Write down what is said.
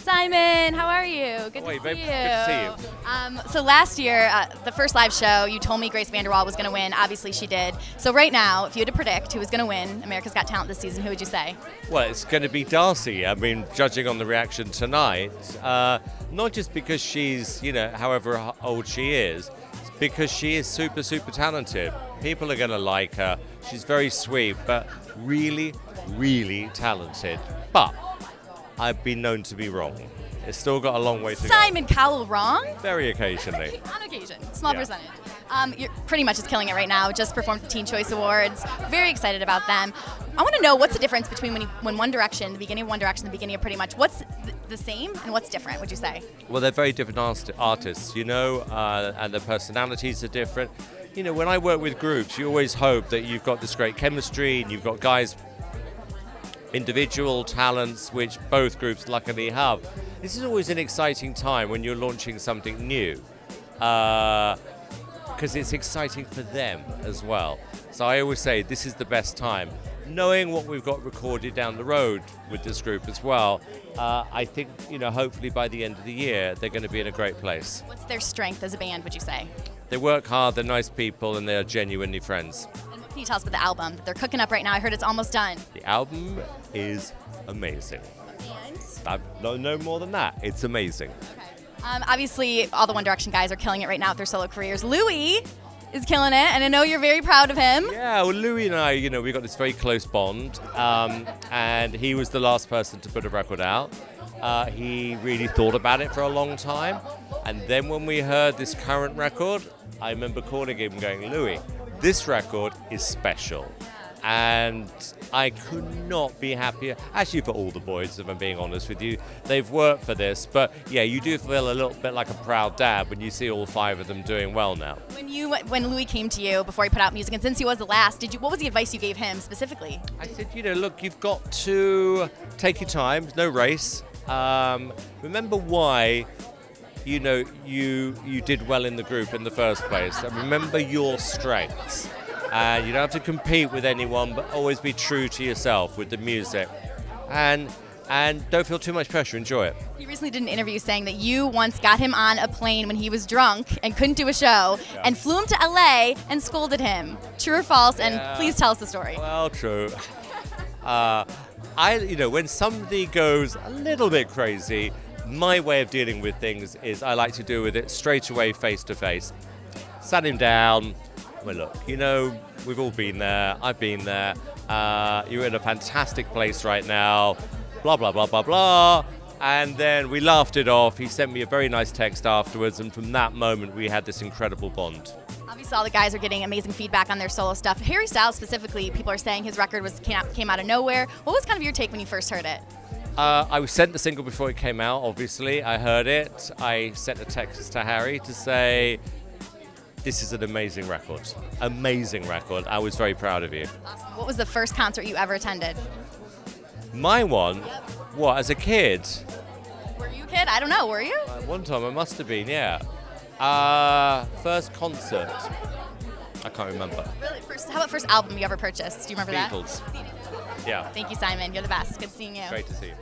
Simon, how are you? Good to see you. Good to see you. So last year, the first live show, you told me Grace VanderWaal was going to win. Obviously, she did. So right now, if you had to predict who was going to win America's Got Talent this season, who would you say? Well, it's going to be Darcy. I mean, judging on the reaction tonight, not just because she's, however old she is, it's because she is super, super talented. People are going to like her. She's very sweet, but really, really talented. But I've been known to be wrong. It's still got a long way to go. Simon Cowell wrong? Very occasionally. On occasion, small percentage. You're pretty much just killing it right now. Just performed at the Teen Choice Awards. Very excited about them. I want to know what's the difference between when One Direction, the beginning of One Direction, the beginning of Pretty Much. What's the same and what's different, would you say? Well, they're very different artists, and their personalities are different. When I work with groups, you always hope that you've got this great chemistry and you've got guys, individual talents, which both groups luckily have. This is always an exciting time when you're launching something new, because it's exciting for them as well. So I always say this is the best time. Knowing what we've got recorded down the road with this group as well, I think, hopefully by the end of the year, they're going to be in a great place. What's their strength as a band, would you say? They work hard, they're nice people, and they're genuinely friends. And what can you tell us about the album that they're cooking up right now? I heard it's almost done. The album is amazing. I don't know more than that. It's amazing. Okay. Obviously, all the One Direction guys are killing it right now with their solo careers. Louis is killing it, and I know you're very proud of him. Yeah, well, Louis and I, we got this very close bond, and he was the last person to put a record out. He really thought about it for a long time, and then when we heard this current record, I remember calling him and going, Louis, this record is special. And I could not be happier. Actually, for all the boys, if I'm being honest with you, they've worked for this. But yeah, you do feel a little bit like a proud dad when you see all 5 of them doing well now. When Louis came to you before he put out music, and since he was the last, what was the advice you gave him specifically? I said, look, you've got to take your time. There's no race. Remember why you did well in the group in the first place. And remember your strengths. And you don't have to compete with anyone, but always be true to yourself with the music. And don't feel too much pressure, enjoy it. He recently did an interview saying that you once got him on a plane when he was drunk and couldn't do a show, and flew him to LA and scolded him. True or false? And please tell us the story. Well, true. When somebody goes a little bit crazy, my way of dealing with things is I like to deal with it straight away, face to face. Sat him down. Well, look, we've all been there. I've been there. You're in a fantastic place right now. Blah, blah, blah, blah, blah. And then we laughed it off. He sent me a very nice text afterwards. And from that moment, we had this incredible bond. Obviously, all the guys are getting amazing feedback on their solo stuff. Harry Styles specifically, people are saying his record came out of nowhere. What was kind of your take when you first heard it? I was sent the single before it came out, obviously. I heard it. I sent a text to Harry to say, this is an amazing record. Amazing record. I was very proud of you. Awesome. What was the first concert you ever attended? My one? Yep. What, as a kid? Were you a kid? I don't know. Were you? One time I must have been, yeah. First concert. I can't remember. Really? How about first album you ever purchased? Do you remember Beatles. that? Beatles. Yeah. Thank you, Simon. You're the best. Good seeing you. Great to see you.